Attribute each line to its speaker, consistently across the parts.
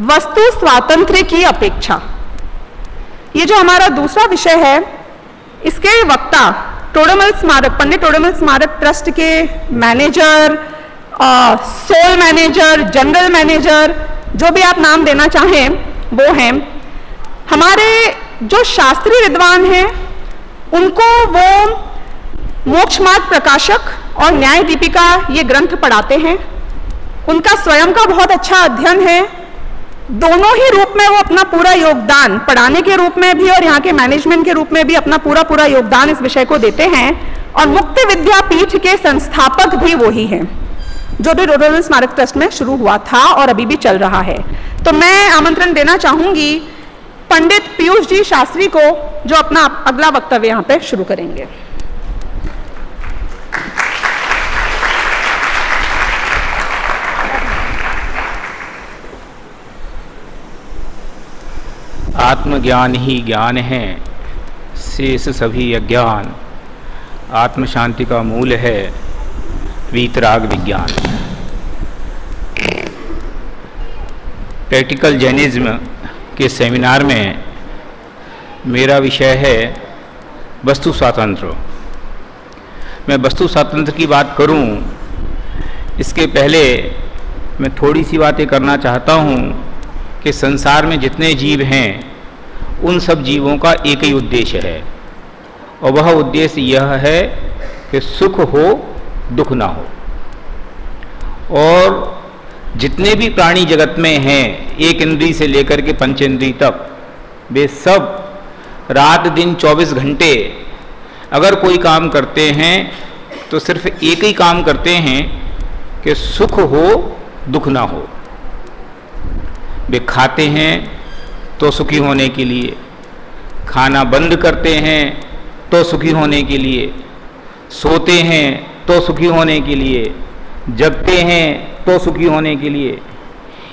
Speaker 1: वस्तु स्वातंत्र्य की अपेक्षा। ये जो हमारा दूसरा विषय है, इसके वक्ता टोडरमल स्मारक, पंडित टोडरमल स्मारक ट्रस्ट के manager, sole manager, general manager, जो भी आप नाम देना चाहें वो हैं। हमारे जो शास्त्रीय विद्वान हैं उनको वो मोक्ष मार्ग प्रकाशक और न्याय दीपिका ये ग्रंथ पढ़ाते हैं। उनका स्वयं का बहुत अच्छा अध्ययन है। दोनों ही रूप में वो अपना पूरा योगदान, पढ़ाने के रूप में भी और यहाँ के मैनेजमेंट के रूप में भी अपना पूरा योगदान इस विषय को देते हैं। और मुक्त विद्यापीठ के संस्थापक भी वही हैं, जो भी टोडरमल स्मारक ट्रस्ट में शुरू हुआ था और अभी भी चल रहा है। तो मैं आमंत्रण देना चाहूंगी पंडित पीयूष जी शास्त्री को, जो अपना अगला वक्तव्य यहाँ पे शुरू करेंगे।
Speaker 2: आत्मज्ञान ही ज्ञान है, शेष सभी अज्ञान। आत्म शांति का मूल है वीतराग विज्ञान। प्रैक्टिकल जैनिज्म के सेमिनार में मेरा विषय है वस्तु स्वातंत्र। मैं वस्तु स्वातंत्र की बात करूं, इसके पहले मैं थोड़ी सी बातें करना चाहता हूं कि संसार में जितने जीव हैं उन सब जीवों का एक ही उद्देश्य है, और वह उद्देश्य यह है कि सुख हो दुख ना हो। और जितने भी प्राणी जगत में हैं, एक इंद्री से लेकर के पंचेंद्री तक, वे सब रात दिन 24 घंटे अगर कोई काम करते हैं तो सिर्फ एक ही काम करते हैं कि सुख हो दुख ना हो। वे खाते हैं तो सुखी होने के लिए, खाना बंद करते हैं तो सुखी होने के लिए, सोते हैं तो सुखी होने के लिए, जगते हैं तो सुखी होने के लिए।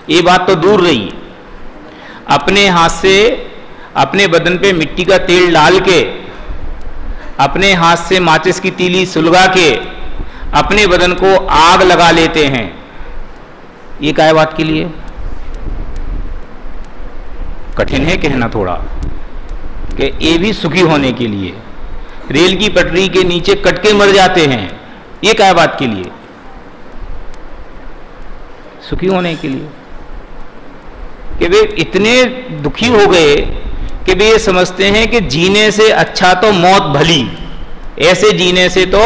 Speaker 2: ये बात तो दूर रही, अपने हाथ से अपने बदन पे मिट्टी का तेल डाल के, अपने हाथ से माचिस की तीली सुलगा के अपने बदन को आग लगा लेते हैं। ये क्या बात के लिए? कठिन है कहना थोड़ा, कि ये भी सुखी होने के लिए। रेल की पटरी के नीचे कट के मर जाते हैं, ये क्या बात के लिए? सुखी होने के लिए। कि वे इतने दुखी हो गए कि वे ये समझते हैं कि जीने से अच्छा तो मौत भली, ऐसे जीने से तो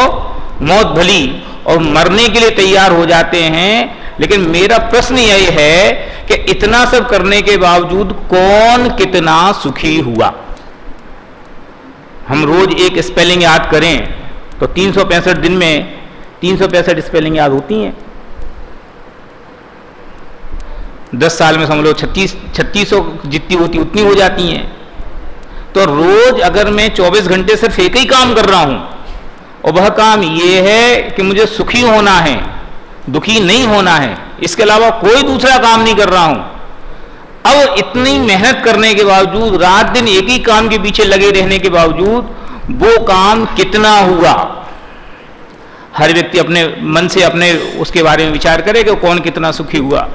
Speaker 2: मौत भली, और मरने के लिए तैयार हो जाते हैं। लेकिन मेरा प्रश्न यही है कि इतना सब करने के बावजूद कौन कितना सुखी हुआ? हम रोज एक स्पेलिंग याद करें तो 365 दिन में 365 स्पेलिंग याद होती हैं। 10 साल में समझ लो 3600 जितनी होती उतनी हो जाती हैं। तो रोज अगर मैं 24 घंटे सिर्फ एक ही काम कर रहा हूं, और वह काम ये है कि मुझे सुखी होना है, दुखी नहीं होना है, इसके अलावा कोई दूसरा काम नहीं कर रहा हूं, अब इतनी मेहनत करने के बावजूद, रात दिन एक ही काम के पीछे लगे रहने के बावजूद, वो काम कितना हुआ? हर व्यक्ति अपने मन से अपने उसके बारे में विचार करे कि कौन कितना सुखी हुआ।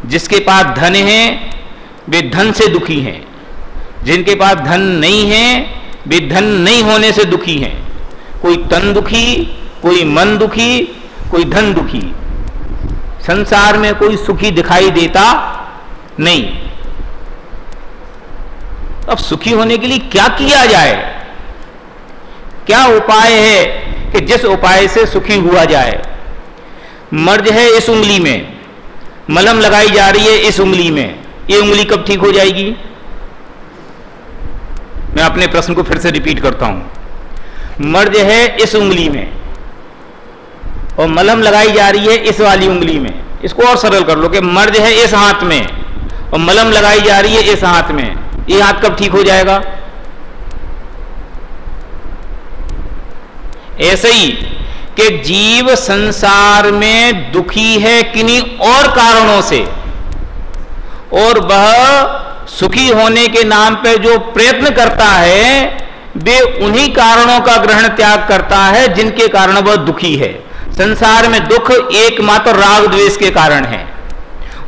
Speaker 2: जिसके पास धन है वे धन से दुखी हैं, जिनके पास धन नहीं है वे धन नहीं होने से दुखी हैं। कोई तन दुखी, कोई मन दुखी, कोई धन दुखी। संसार में कोई सुखी दिखाई देता नहीं। अब सुखी होने के लिए क्या किया जाए? क्या उपाय है कि जिस उपाय से सुखी हुआ जाए? मर्ज है इस उंगली में, मलहम लगाई जा रही है इस उंगली में, ये उंगली कब ठीक हो जाएगी? मैं अपने प्रश्न को फिर से रिपीट करता हूं। मर्ज है इस उंगली में और मलहम लगाई जा रही है इस वाली उंगली में। इसको और सरल कर लो कि मर्ज है इस हाथ में और मलहम लगाई जा रही है इस हाथ में, ये हाथ कब ठीक हो जाएगा? ऐसे ही कि जीव संसार में दुखी है किन्हीं और कारणों से, और वह सुखी होने के नाम पर जो प्रयत्न करता है वे उन्हीं कारणों का ग्रहण त्याग करता है जिनके कारण वह दुखी है। संसार में दुख एकमात्र राग द्वेष के कारण है,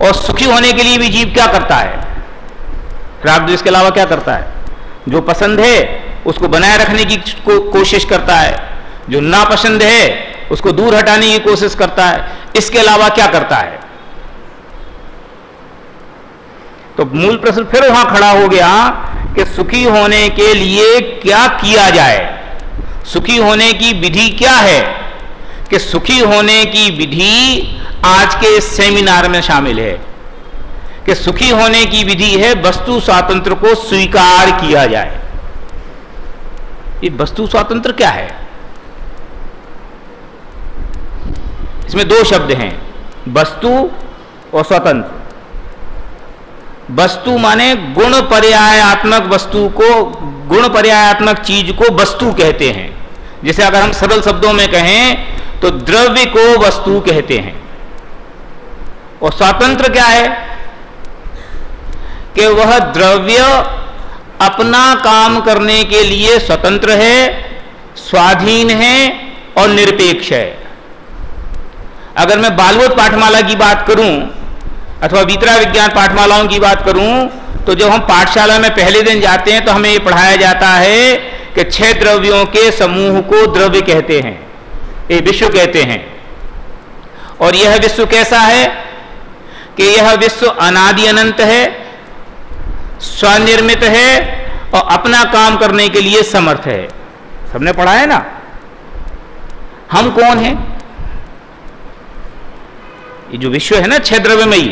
Speaker 2: और सुखी होने के लिए भी जीव क्या करता है? राग द्वेष के अलावा क्या करता है? जो पसंद है उसको बनाए रखने की कोशिश करता है, जो नापसंद है उसको दूर हटाने की कोशिश करता है। इसके अलावा क्या करता है? तो मूल प्रश्न फिर वहां खड़ा हो गया कि सुखी होने के लिए क्या किया जाए, सुखी होने की विधि क्या है? कि सुखी होने की विधि आज के इस सेमिनार में शामिल है कि सुखी होने की विधि है वस्तु स्वातंत्र को स्वीकार किया जाए। ये वस्तु स्वातंत्र क्या है? इसमें दो शब्द हैं, वस्तु और स्वतंत्र। वस्तु माने गुण पर्यायात्मक वस्तु को, गुण पर्यायात्मक चीज को वस्तु कहते हैं। जैसे अगर हम सरल शब्दों में कहें तो द्रव्य को वस्तु कहते हैं। और स्वतंत्र क्या है? कि वह द्रव्य अपना काम करने के लिए स्वतंत्र है, स्वाधीन है और निरपेक्ष है। अगर मैं बालवोध पाठमाला की बात करूं अथवा वितरा विज्ञान पाठमालाओं की बात करूं तो जब हम पाठशाला में पहले दिन जाते हैं तो हमें यह पढ़ाया जाता है कि 6 द्रव्यों के समूह को द्रव्य कहते हैं, ये विश्व कहते हैं। और यह विश्व कैसा है? कि यह विश्व अनादि अनंत है, स्वनिर्मित है और अपना काम करने के लिए समर्थ है। सबने पढ़ा है ना? हम कौन हैं? ये जो विश्व है ना 6 द्रव्यमयी,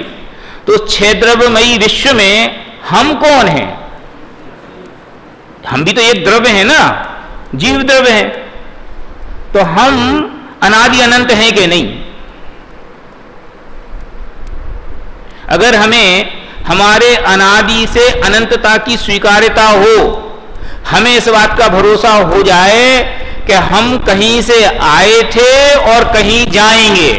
Speaker 2: तो 6 द्रव्यमयी विश्व में हम कौन हैं? हम भी तो एक द्रव्य है ना, जीव द्रव्य है। तो हम अनादि अनंत हैं कि नहीं? अगर हमें हमारे अनादि से अनंतता की स्वीकार्यता हो, हमें इस बात का भरोसा हो जाए कि हम कहीं से आए थे और कहीं जाएंगे,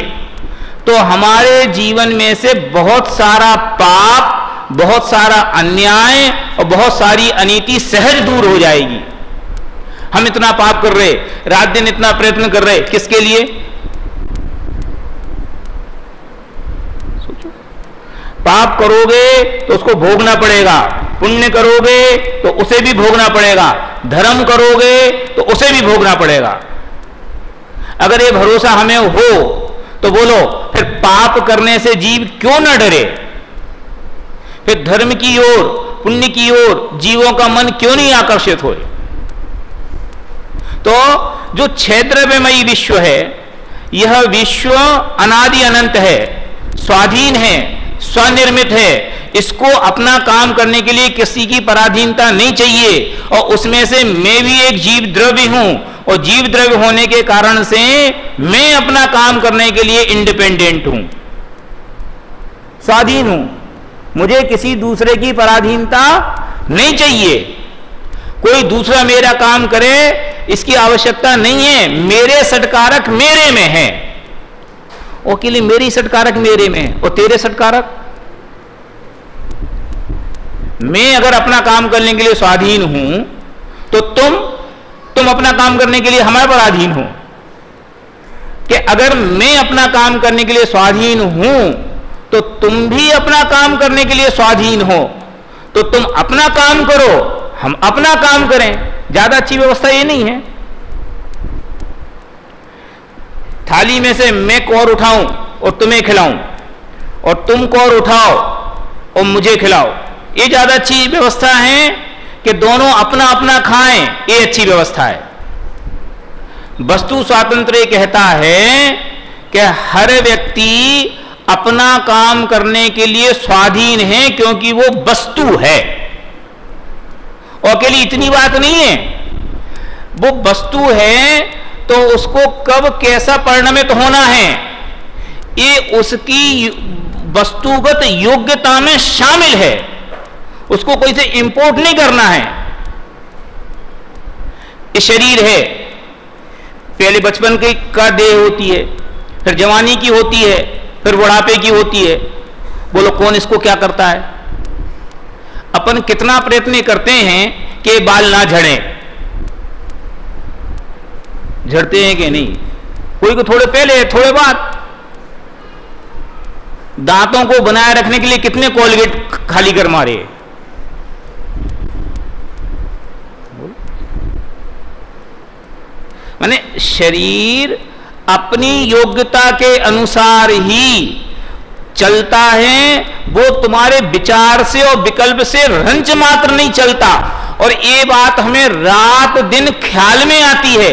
Speaker 2: तो हमारे जीवन में से बहुत सारा पाप, बहुत सारा अन्याय और बहुत सारी अनीति सहज दूर हो जाएगी। हम इतना पाप कर रहे, रात दिन इतना प्रयत्न कर रहे, किसके लिए? सोचो। पाप करोगे तो उसको भोगना पड़ेगा, पुण्य करोगे तो उसे भी भोगना पड़ेगा, धर्म करोगे तो उसे भी भोगना पड़ेगा। अगर ये भरोसा हमें हो तो बोलो फिर पाप करने से जीव क्यों न डरे? फिर धर्म की ओर, पुण्य की ओर जीवों का मन क्यों नहीं आकर्षित हो? तो जो 6 द्रव्यमयी विश्व है, यह विश्व अनादि अनंत है, स्वाधीन है, स्वनिर्मित है। इसको अपना काम करने के लिए किसी की पराधीनता नहीं चाहिए। और उसमें से मैं भी एक जीव द्रव्य हूं, और जीव द्रव्य होने के कारण से मैं अपना काम करने के लिए इंडिपेंडेंट हूं, स्वाधीन हूं। मुझे किसी दूसरे की पराधीनता नहीं चाहिए। कोई दूसरा मेरा काम करे इसकी आवश्यकता नहीं है। मेरे सटकारक मेरे में है, और के लिए मेरी सटकारक मेरे में है, और तेरे सटकारक। मैं अगर अपना काम करने के लिए स्वाधीन हूं तो तुम अपना काम करने के लिए हमारे पर अधीन हो। कि अगर मैं अपना काम करने के लिए स्वाधीन हूं तो तुम भी अपना काम करने के लिए स्वाधीन हो। तो तुम अपना काम करो, हम अपना काम करें। ज्यादा अच्छी व्यवस्था ये नहीं है? थाली में से मैं कौर उठाऊं और तुम्हें खिलाऊं, और तुम कौर उठाओ और मुझे खिलाओ, ये ज्यादा अच्छी व्यवस्था है कि दोनों अपना अपना खाएं? ये अच्छी व्यवस्था है। वस्तु स्वातंत्र्य कहता है कि हर व्यक्ति अपना काम करने के लिए स्वाधीन है, क्योंकि वो वस्तु है। और के लिए इतनी बात नहीं है, वो वस्तु है तो उसको कब कैसा परिणमित होना है ये उसकी वस्तुगत योग्यता में शामिल है। उसको कोई से इंपोर्ट नहीं करना है। ये शरीर है, पहले बचपन का देह होती है, फिर जवानी की होती है, फिर बुढ़ापे की होती है। बोलो कौन इसको क्या करता है? अपन कितना प्रयत्न करते हैं कि बाल ना झड़ें? झड़ते हैं कि नहीं? कोई को थोड़े पहले, थोड़े बाद। दांतों को बनाए रखने के लिए कितने कोलगेट खाली कर मारे। माने शरीर अपनी योग्यता के अनुसार ही चलता है, वो तुम्हारे विचार से और विकल्प से रंच मात्र नहीं चलता। और ये बात हमें रात दिन ख्याल में आती है,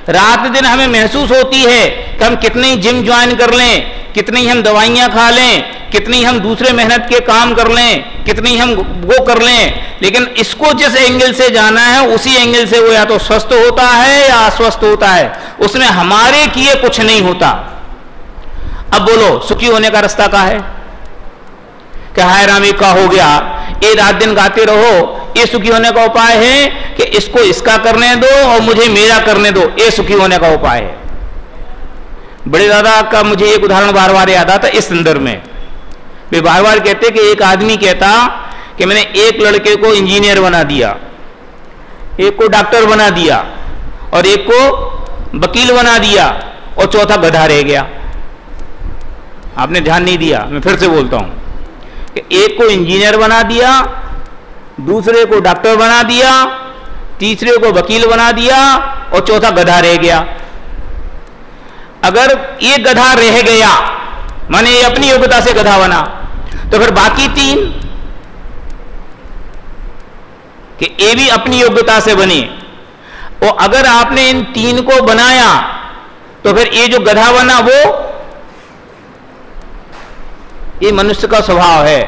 Speaker 2: रात दिन हमें महसूस होती है कि हम कितनी जिम ज्वाइन कर लें, कितनी हम दवाइयां खा लें, कितनी हम दूसरे मेहनत के काम कर लें, कितनी हम वो कर लें, लेकिन इसको जिस एंगल से जाना है उसी एंगल से वो या तो स्वस्थ होता है या अस्वस्थ होता है, उसमें हमारे किए कुछ नहीं होता। अब बोलो सुखी होने का रास्ता क्या है? क्या हाय रामी का हो गया, ये रात दिन गाते रहो, ये सुखी होने का उपाय है कि इसको इसका करने दो और मुझे मेरा करने दो, ये सुखी होने का उपाय है। बड़े दादा का मुझे एक उदाहरण बार बार याद आता इस संदर्भ में। वे बार बार कहते कि एक आदमी कहता कि मैंने एक लड़के को इंजीनियर बना दिया, एक को डॉक्टर बना दिया और एक को वकील बना दिया और चौथा गधा रह गया। आपने ध्यान नहीं दिया, मैं फिर से बोलता हूं कि एक को इंजीनियर बना दिया, दूसरे को डॉक्टर बना दिया, तीसरे को वकील बना दिया और चौथा गधा रह गया। अगर ये गधा रह गया माने ये अपनी योग्यता से गधा बना, तो फिर बाकी तीन कि ये भी अपनी योग्यता से बने। और अगर आपने इन तीन को बनाया तो फिर ये जो गधा बना वो, ये मनुष्य का स्वभाव है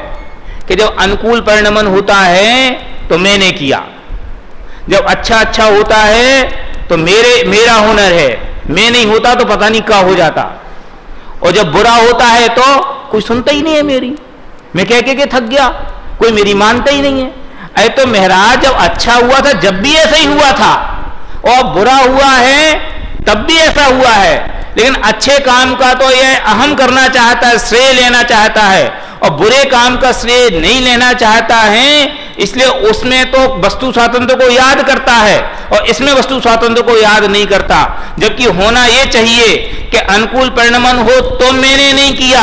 Speaker 2: कि जब अनुकूल परिणमन होता है तो मैंने किया, जब अच्छा अच्छा होता है तो मेरा हुनर है, मैं नहीं होता तो पता नहीं क्या हो जाता, और जब बुरा होता है तो कोई सुनता ही नहीं है मेरी, मैं कह के थक गया, कोई मेरी मानता ही नहीं है। अरे तो महाराज जब अच्छा हुआ था जब भी ऐसा ही हुआ था, और बुरा हुआ है तब भी ऐसा हुआ है, लेकिन अच्छे काम का तो यह अहम करना चाहता है, श्रेय लेना चाहता है, और बुरे काम का श्रेय नहीं लेना चाहता है, इसलिए उसमें तो वस्तु स्वातंत्र को याद करता है और इसमें वस्तु स्वातंत्र को याद नहीं करता। जबकि होना यह चाहिए कि अनुकूल परिणमन हो तो मैंने नहीं किया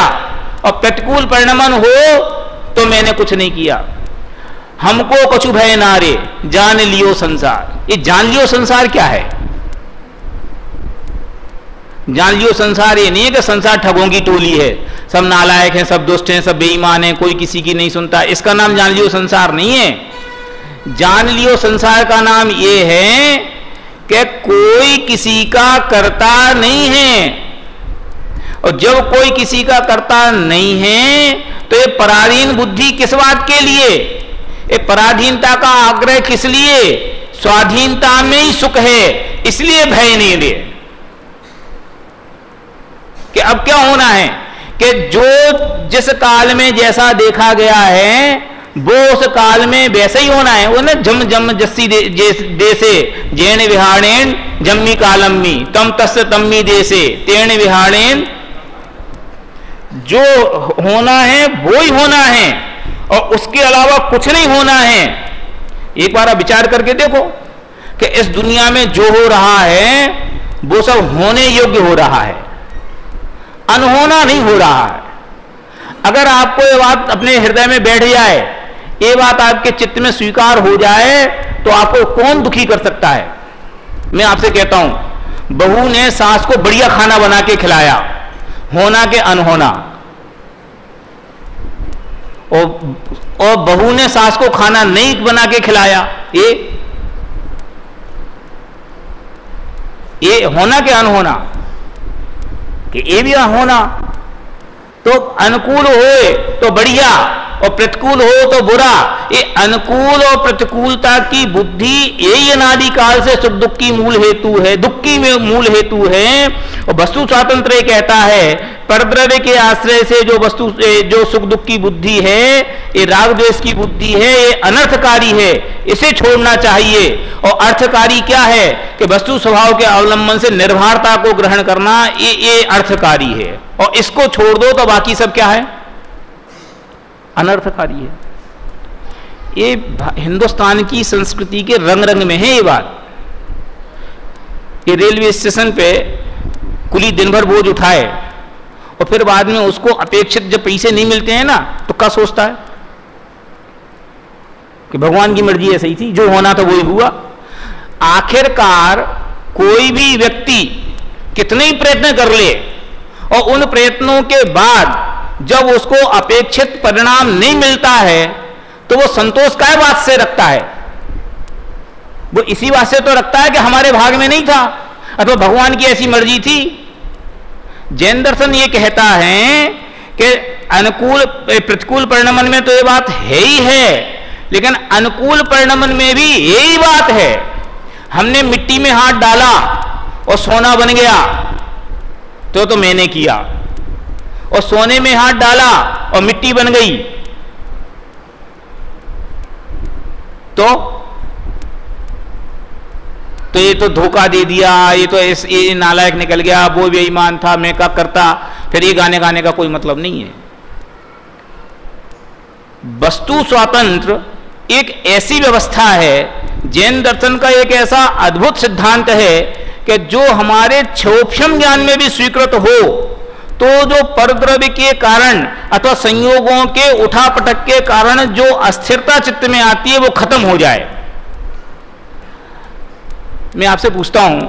Speaker 2: और प्रतिकूल परिणमन हो तो मैंने कुछ नहीं किया। हमको कछु भय नारे जान लियो संसार। ये जान लियो संसार क्या है? जान लियो संसार ये नहीं है कि संसार ठगों की टोली है, सब नालायक हैं, सब दुष्ट हैं, सब बेईमान हैं, कोई किसी की नहीं सुनता, इसका नाम जान लियो संसार नहीं है। जान लियो संसार का नाम ये है कि कोई किसी का करता नहीं है, और जब कोई किसी का करता नहीं है तो ये पराधीन बुद्धि किस बात के लिए, ये पराधीनता का आग्रह किस लिए? स्वाधीनता में ही सुख है, इसलिए भय नहीं ले। कि अब क्या होना है कि जो जिस काल में जैसा देखा गया है वो उस काल में वैसे ही होना है। वो ना जम जम जस्सी देसे जैन विहाणेन जम्मी कालम्मी तम तस्य तम्मी देसे तेन विहाणेन, जो होना है वो ही होना है और उसके अलावा कुछ नहीं होना है। एक बार आप विचार करके देखो कि इस दुनिया में जो हो रहा है वो सब होने योग्य हो रहा है, अनहोना नहीं हो रहा है। अगर आपको ये बात अपने हृदय में बैठ जाए, ये बात आपके चित्त में स्वीकार हो जाए, तो आपको कौन दुखी कर सकता है? मैं आपसे कहता हूं, बहू ने सास को बढ़िया खाना बना के खिलाया, होना के अनहोना, और बहू ने सास को खाना नहीं बना के खिलाया, ये होना के अनहोना, कि ये भी होना। तो अनुकूल हो तो बढ़िया और प्रतिकूल हो तो बुरा। ये अनुकूल और प्रतिकूलता की बुद्धि यही अनादि काल से सुख दुख की मूल हेतु है, दुख की मूल हेतु है। और वस्तु स्वातंत्र कहता है परद्रव्य के आश्रय से जो सुख दुख की बुद्धि है, ये राग द्वेष की बुद्धि है, ये अनर्थकारी है, इसे छोड़ना चाहिए। और अर्थकारी क्या है कि वस्तु स्वभाव के अवलंबन से निर्भरता को ग्रहण करना, ये अर्थकारी है। और इसको छोड़ दो तो बाकी सब क्या है? अनर्थकारी है। ये हिंदुस्तान की संस्कृति के रंग रंग में है ये बात। ये रेलवे स्टेशन पे कुली दिन भर बोझ उठाए और फिर बाद में उसको अपेक्षित जब पैसे नहीं मिलते हैं ना, तो क्या सोचता है कि भगवान की मर्जी ऐसे ही थी, जो होना था वही हुआ। आखिरकार कोई भी व्यक्ति कितने ही प्रयत्न कर ले और उन प्रयत्नों के बाद जब उसको अपेक्षित परिणाम नहीं मिलता है, तो वो संतोष काय बात से रखता है? वो इसी बात से तो रखता है कि हमारे भाग में नहीं था अथवा भगवान की ऐसी मर्जी थी। जैन दर्शन ये कहता है कि अनुकूल प्रतिकूल परिणमन में तो ये बात है ही है, लेकिन अनुकूल परिणमन में भी यही बात है। हमने मिट्टी में हाथ डाला और सोना बन गया तो मैंने किया, और सोने में हाथ डाला और मिट्टी बन गई तो ये तो धोखा दे दिया, ये नालायक निकल गया, वो बेईमान था, मैं क्या करता। फिर ये गाने गाने का कोई मतलब नहीं है। वस्तु स्वातंत्र एक ऐसी व्यवस्था है, जैन दर्शन का एक ऐसा अद्भुत सिद्धांत है कि जो हमारे क्षोभ्यम ज्ञान में भी स्वीकृत हो, तो जो परद्रव्य के कारण अथवा संयोगों के उठापटक के कारण जो अस्थिरता चित्त में आती है वो खत्म हो जाए। मैं आपसे पूछता हूं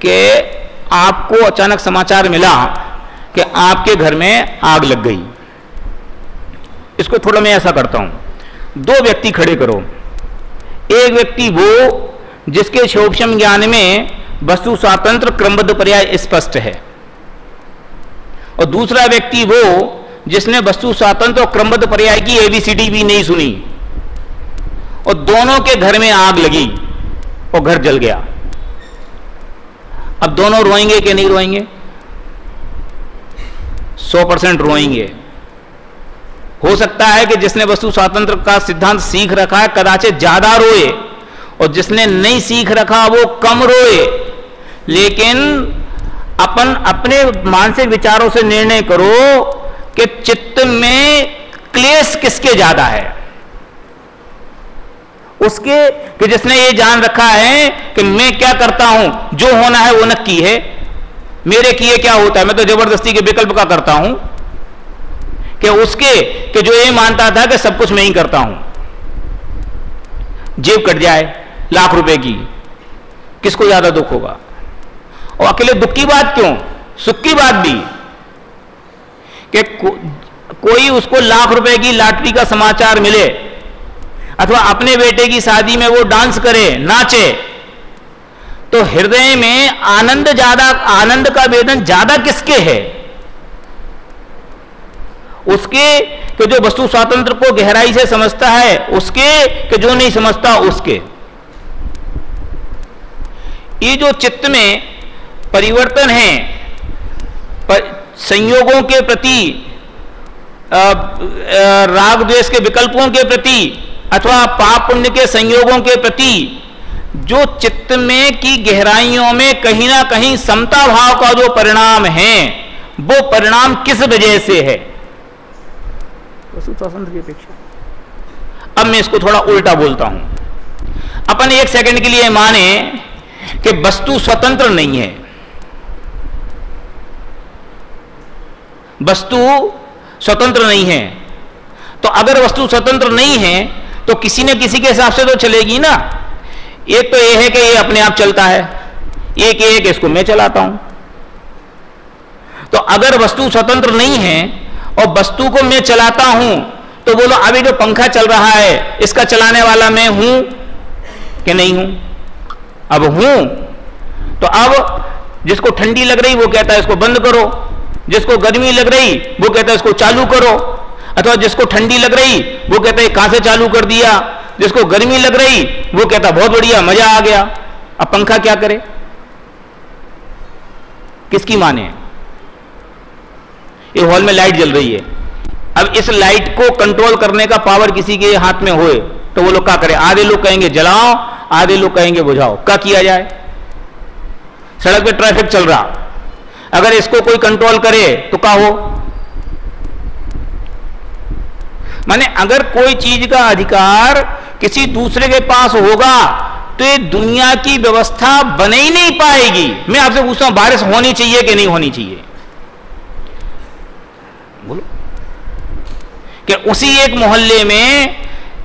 Speaker 2: कि आपको अचानक समाचार मिला कि आपके घर में आग लग गई। इसको थोड़ा मैं ऐसा करता हूं, दो व्यक्ति खड़े करो। एक व्यक्ति वो जिसके क्षोभ्यम ज्ञान में वस्तु स्वातंत्र क्रमबद्ध पर्याय स्पष्ट है, और दूसरा व्यक्ति वो जिसने वस्तु स्वातंत्र और क्रमबद्ध पर्याय की एबीसीडी भी नहीं सुनी, और दोनों के घर में आग लगी और घर जल गया। अब दोनों रोएंगे कि नहीं रोएंगे? 100% रोएंगे। हो सकता है कि जिसने वस्तु स्वातंत्र का सिद्धांत सीख रखा है कदाचित ज्यादा रोए, और जिसने नहीं सीख रखा वो कम रोए। लेकिन अपन अपने मानसिक विचारों से निर्णय करो कि चित्त में क्लेश किसके ज्यादा है। उसके कि जिसने ये जान रखा है कि मैं क्या करता हूं, जो होना है वो नक्की है, मेरे किए क्या होता है, मैं तो जबरदस्ती के विकल्प का करता हूं, कि उसके कि जो ये मानता था कि सब कुछ मैं ही करता हूं। जेब कट जाए लाख रुपए की, किसको ज्यादा दुख होगा? और अकेले दुख की बात क्यों, सुख की बात भी, कि कोई उसको लाख रुपए की लॉटरी का समाचार मिले, अथवा अपने बेटे की शादी में वो डांस करे, नाचे, तो हृदय में आनंद का वेदन ज्यादा किसके है? उसके कि जो वस्तु स्वातंत्र को गहराई से समझता है, उसके कि जो नहीं समझता उसके। ये जो चित्त में परिवर्तन है, संयोगों के प्रति, राग द्वेष के विकल्पों के प्रति, अथवा पाप पुण्य के संयोगों के प्रति, जो चित्त में की गहराइयों में कहीं ना कहीं समता भाव का जो परिणाम है, वो परिणाम किस वजह से है? वस्तु स्वातंत्र की अपेक्षा। अब मैं इसको थोड़ा उल्टा बोलता हूं। अपन एक सेकंड के लिए माने कि वस्तु स्वतंत्र नहीं है, वस्तु स्वतंत्र नहीं है, तो अगर वस्तु स्वतंत्र नहीं है तो किसी न किसी के हिसाब से तो चलेगी ना। एक तो यह है कि ये अपने आप चलता है, एक ये है कि इसको मैं चलाता हूं। तो अगर वस्तु स्वतंत्र नहीं है और वस्तु को मैं चलाता हूं, तो बोलो अभी जो पंखा चल रहा है इसका चलाने वाला मैं हूं कि नहीं हूं? अब हूं, तो अब जिसको ठंडी लग रही वो कहता है इसको बंद करो, जिसको गर्मी लग रही वो कहता है इसको चालू करो, अथवा जिसको ठंडी लग रही वो कहता है कहां से चालू कर दिया, जिसको गर्मी लग रही वो कहता बहुत बढ़िया मजा आ गया। अब पंखा क्या करे, किसकी माने? ये हॉल में लाइट जल रही है, अब इस लाइट को कंट्रोल करने का पावर किसी के हाथ में होए तो वो लोग क्या करें? आधे लोग कहेंगे जलाओ, आधे लोग कहेंगे बुझाओ। क्या किया जाए? सड़क पे ट्रैफिक चल रहा, अगर इसको कोई कंट्रोल करे तो क्या हो? माने अगर कोई चीज का अधिकार किसी दूसरे के पास होगा तो ये दुनिया की व्यवस्था बन ही नहीं पाएगी। मैं आपसे पूछता हूं बारिश होनी चाहिए कि नहीं होनी चाहिए? कि उसी एक मोहल्ले में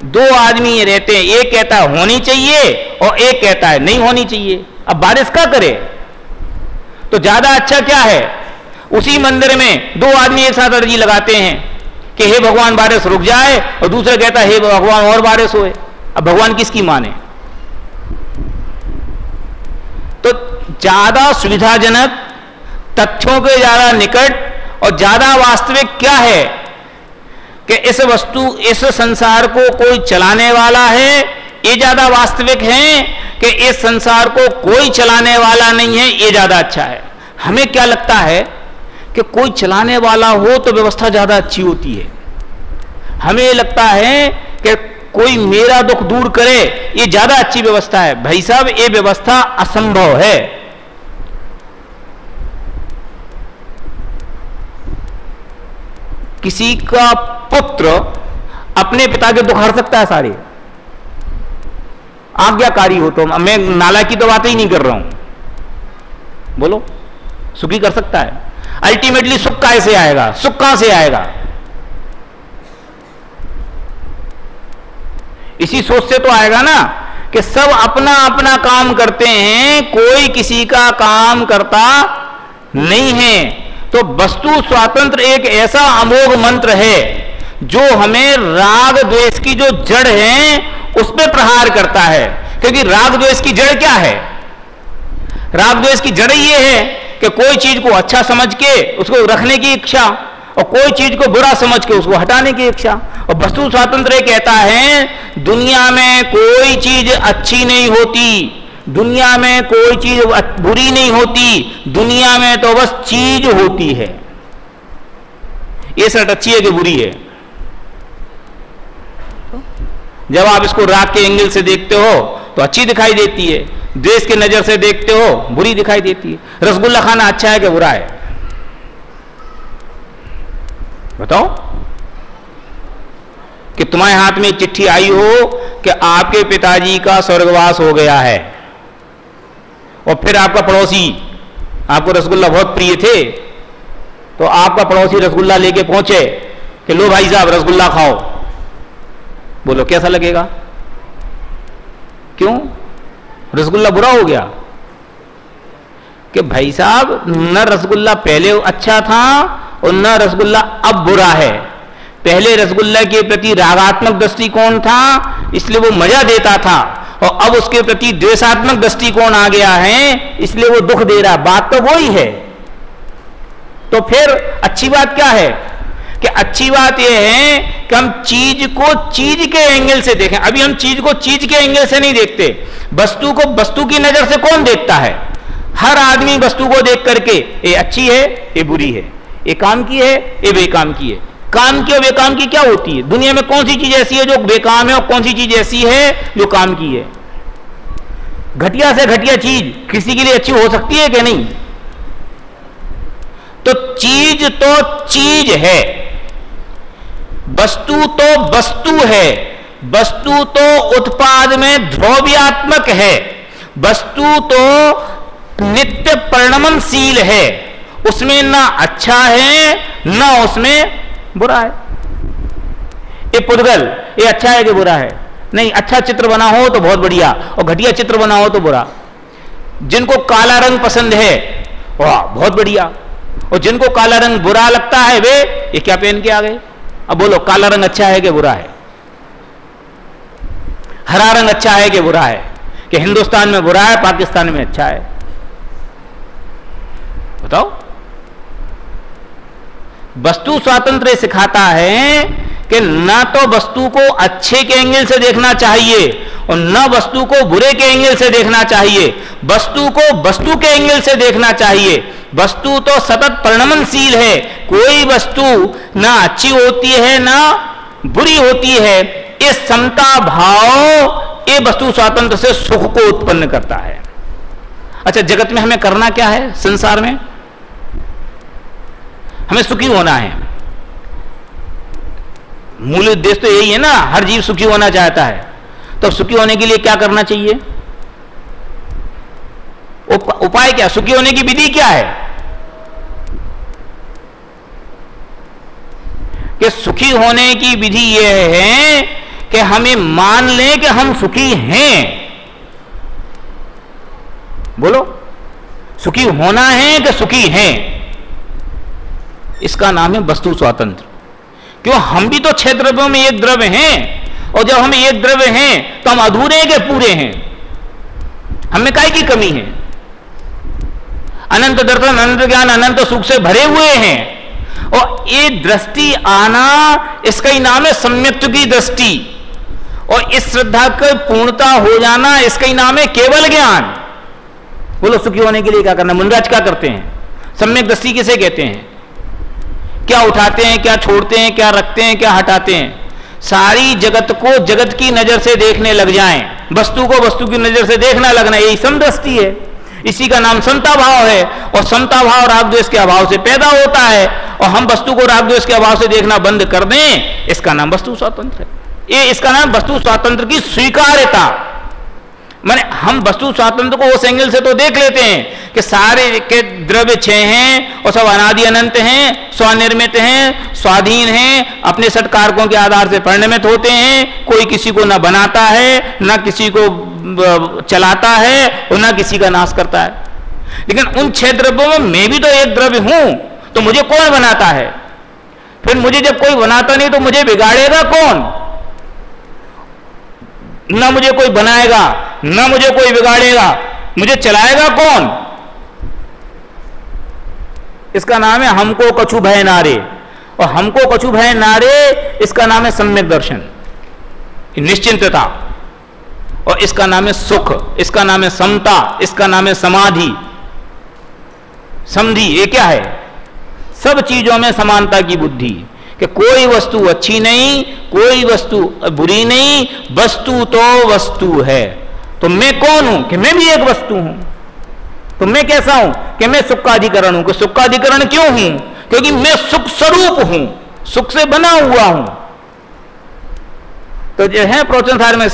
Speaker 2: दो आदमी रहते हैं, एक कहता है होनी चाहिए और एक कहता है नहीं होनी चाहिए। अब बारिश क्या करे? तो ज्यादा अच्छा क्या है? उसी मंदिर में दो आदमी एक साथ अर्जी लगाते हैं कि हे भगवान बारिश रुक जाए, और दूसरा कहता है हे भगवान और बारिश होए। अब भगवान किसकी माने? तो ज्यादा सुविधाजनक, तथ्यों के ज्यादा निकट और ज्यादा वास्तविक क्या है कि इस संसार को कोई चलाने वाला है, ये ज्यादा वास्तविक है कि इस संसार को कोई चलाने वाला नहीं है, ये ज्यादा अच्छा है। हमें क्या लगता है कि कोई चलाने वाला हो तो व्यवस्था ज्यादा अच्छी होती है। हमें ये लगता है कि कोई मेरा दुख दूर करे, ये ज्यादा अच्छी व्यवस्था है। भाई साहब, ये व्यवस्था असंभव है। किसी का पुत्र अपने पिता के दुख हर सकता है सारे, आज्ञाकारी हो तो। मैं नाला की तो बात ही नहीं कर रहा हूं, बोलो सुखी कर सकता है। अल्टीमेटली सुख कैसे आएगा? सुख कहां से आएगा? इसी सोच से तो आएगा ना कि सब अपना अपना काम करते हैं, कोई किसी का काम करता नहीं है। तो वस्तु स्वातंत्र एक ऐसा अमोघ मंत्र है जो हमें राग द्वेष की जो जड़ है उस पर प्रहार करता है। क्योंकि राग द्वेष की जड़ क्या है? राग द्वेष की जड़ ये है कि कोई चीज को अच्छा समझ के उसको रखने की इच्छा, और कोई चीज को बुरा समझ के उसको हटाने की इच्छा। और वस्तु स्वातंत्र कहता है दुनिया में कोई चीज अच्छी नहीं होती, दुनिया में कोई चीज बुरी नहीं होती, दुनिया में तो बस चीज होती है। ये शर्ट अच्छी है कि बुरी है? जब आप इसको राग के एंगल से देखते हो तो अच्छी दिखाई देती है, द्वेष के नजर से देखते हो बुरी दिखाई देती है। रसगुल्ला खाना अच्छा है कि बुरा है? बताओ। कि तुम्हारे हाथ में चिट्ठी आई हो कि आपके पिताजी का स्वर्गवास हो गया है, और फिर आपका पड़ोसी, आपको रसगुल्ला बहुत प्रिय थे, तो आपका पड़ोसी रसगुल्ला लेके पहुंचे कि लो भाई साहब रसगुल्ला खाओ। बोलो कैसा लगेगा? क्यों? रसगुल्ला बुरा हो गया? कि भाई साहब न रसगुल्ला पहले अच्छा था और न रसगुल्ला अब बुरा है। पहले रसगुल्ला के प्रति रागात्मक दृष्टिकोण था इसलिए वो मजा देता था, और अब उसके प्रति द्वेषात्मक दृष्टिकोण आ गया है इसलिए वो दुख दे रहा। बात तो वही है। तो फिर अच्छी बात क्या है? कि अच्छी बात यह है कि हम चीज को चीज के एंगल से देखें। अभी हम चीज को चीज के एंगल से नहीं देखते, वस्तु को वस्तु की नजर से कौन देखता है? हर आदमी वस्तु को देख करके ये अच्छी है, ये बुरी है, ये काम की है, ये बेकाम की है। काम की और बेकाम की क्या होती है? दुनिया में कौन सी चीज ऐसी है जो बेकाम है और कौन सी चीज ऐसी है जो काम की है? घटिया से घटिया चीज किसी के लिए अच्छी हो सकती है कि नहीं? तो चीज है, वस्तु तो वस्तु है, वस्तु तो उत्पाद में ध्रुव्यात्मक है, वस्तु तो नित्य परिणमनशील है, उसमें ना अच्छा है ना उसमें बुरा है। ये पुद्गल ये अच्छा है कि बुरा है? नहीं, अच्छा चित्र बना हो तो बहुत बढ़िया, और घटिया चित्र बना हो तो बुरा। जिनको काला रंग पसंद है वाह बहुत बढ़िया, और जिनको काला रंग बुरा लगता है वे ये क्या पहन के आ गए? अब बोलो काला रंग अच्छा है कि बुरा है? हरा रंग अच्छा है कि बुरा है? कि हिंदुस्तान में बुरा है, पाकिस्तान में अच्छा है? बताओ। वस्तु स्वातंत्र्य सिखाता है कि न तो वस्तु को अच्छे के एंगल से देखना चाहिए और न वस्तु को बुरे के एंगल से देखना चाहिए, वस्तु को वस्तु के एंगल से देखना चाहिए। वस्तु तो सतत परिणमनशील है, कोई वस्तु ना अच्छी होती है ना बुरी होती है। इस समता भाव ये वस्तु स्वातंत्र से सुख को उत्पन्न करता है। अच्छा, जगत में हमें करना क्या है? संसार में हमें सुखी होना है। मूल उद्देश्य तो यही है ना, हर जीव सुखी होना चाहता है। तो सुखी होने के लिए क्या करना चाहिए? उपाय क्या? सुखी होने की विधि क्या है? कि सुखी होने की विधि यह है कि हमें मान लें कि हम सुखी हैं। बोलो, सुखी होना है कि सुखी हैं? इसका नाम है वस्तु स्वातंत्र। क्यों? हम भी तो 6 द्रव्यों में एक द्रव्य हैं, और जब हम एक द्रव्य हैं तो हम अधूरे हैं कि पूरे हैं? हमें काहे की कमी है? अनंत दर्शन, अनंत ज्ञान, अनंत सुख से भरे हुए हैं। और एक दृष्टि आना, इसका ही नाम है सम्यक्त्व की दृष्टि। और इस श्रद्धा की पूर्णता हो जाना, इसका ही नाम है केवल ज्ञान। बोलो, सुखी होने के लिए क्या करना? मुनिराज क्या करते हैं? सम्यक दृष्टि किसे कहते हैं? क्या उठाते हैं, क्या छोड़ते हैं, क्या रखते हैं, क्या हटाते हैं? सारी जगत को जगत की नजर से देखने लग जाएं, वस्तु को वस्तु की नजर से देखना लगना, यही समदृष्टि है। इसी का नाम समता भाव है। और समता भाव राग द्वेष के अभाव से पैदा होता है, और हम वस्तु को राग द्वेष के अभाव से देखना बंद कर दें, इसका नाम वस्तु स्वातंत्र है। ये इसका नाम वस्तु स्वातंत्र की स्वीकार्यता। माने हम वस्तु स्वातंत्र को उस एंगल से तो देख लेते हैं कि सारे के द्रव्य 6 हैं और सब अनादि अनंत हैं, स्वनिर्मित हैं, स्वाधीन हैं, अपने षट कारकों के आधार से परिणमित होते हैं। कोई किसी को ना बनाता है, ना किसी को चलाता है, और ना किसी का नाश करता है। लेकिन उन 6 द्रव्यों में मैं भी तो एक द्रव्य हूं, तो मुझे कौन बनाता है? फिर मुझे जब कोई बनाता नहीं तो मुझे बिगाड़ेगा कौन? ना मुझे कोई बनाएगा, ना मुझे कोई बिगाड़ेगा, मुझे चलाएगा कौन? इसका नाम है हमको कछु भय नारे। और हमको कछु भय नारे, इसका नाम है सम्यक दर्शन, निश्चिंतता। और इसका नाम है सुख, इसका नाम है समता, इसका नाम है समाधि, समधि। ये क्या है? सब चीजों में समानता की बुद्धि, कि कोई वस्तु अच्छी नहीं, कोई वस्तु बुरी नहीं, वस्तु तो वस्तु है। तो मैं कौन हूं? कि मैं भी एक वस्तु हूं। तो मैं कैसा हूं? कि मैं सुख का अधिकरण हूं। कि सुख का अधिकरण क्यों हूं? क्योंकि मैं सुख स्वरूप हूं, सुख से बना हुआ हूं। तो जो है प्रवचन सार में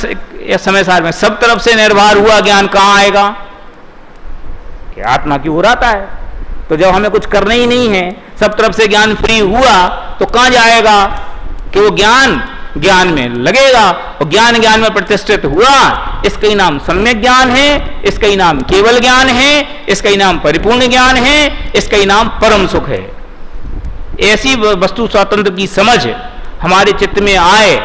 Speaker 2: या समय सार में, सब तरफ से निर्भर हुआ ज्ञान कहां आएगा? कि आत्मा की ओर आता है। तो जब हमें कुछ करना ही नहीं है, सब तरफ से ज्ञान फ्री हुआ, तो कहां जाएगा? कि वो ज्ञान ज्ञान में लगेगा, और ज्ञान ज्ञान में प्रतिष्ठित हुआ। इसका ही नाम सम्यक ज्ञान है, इसका ही नाम केवल ज्ञान है, इसका ही नाम परिपूर्ण ज्ञान है, इसका ही नाम परम सुख है। ऐसी वस्तु स्वातंत्र की समझ हमारे चित्त में आए,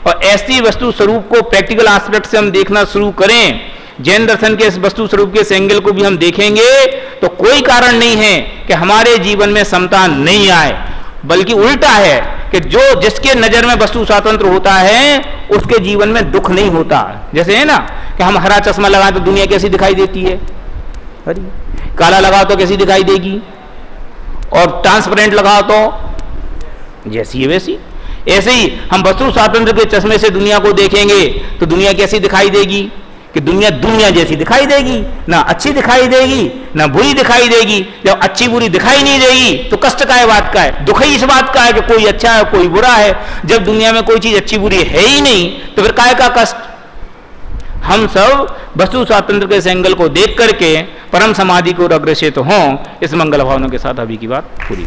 Speaker 2: और ऐसी वस्तु स्वरूप को प्रैक्टिकल एस्पेक्ट से हम देखना शुरू करें, जैन दर्शन के इस वस्तु स्वरूप के एंगल को भी हम देखेंगे, तो कोई कारण नहीं है कि हमारे जीवन में समता नहीं आए। बल्कि उल्टा है कि जो जिसके नजर में वस्तु स्वातंत्र होता है, उसके जीवन में दुख नहीं होता। जैसे है ना कि हम हरा चश्मा लगाएं तो दुनिया कैसी दिखाई देती है, काला लगाओ तो कैसी दिखाई देगी, और ट्रांसपेरेंट लगाओ तो जैसी है वैसी। ऐसे ही हम वस्तु स्वातंत्र के चश्मे से दुनिया को देखेंगे तो दुनिया कैसी दिखाई देगी? कि दुनिया दुनिया जैसी दिखाई देगी, ना अच्छी दिखाई देगी, ना बुरी दिखाई देगी। जब अच्छी बुरी दिखाई नहीं देगी तो कष्ट का बात का है, दुख ही इस बात का है कि कोई अच्छा है कोई बुरा है। जब दुनिया में कोई चीज अच्छी बुरी है ही नहीं, तो फिर काय का कष्ट? हम सब वस्तु स्वातंत्र के इस एंगल को देख करके परम समाधि को अग्रसित हों। इस मंगल भावना के साथ अभी की बात पूरी।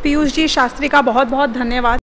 Speaker 1: पीयूष जी शास्त्री का बहुत बहुत धन्यवाद।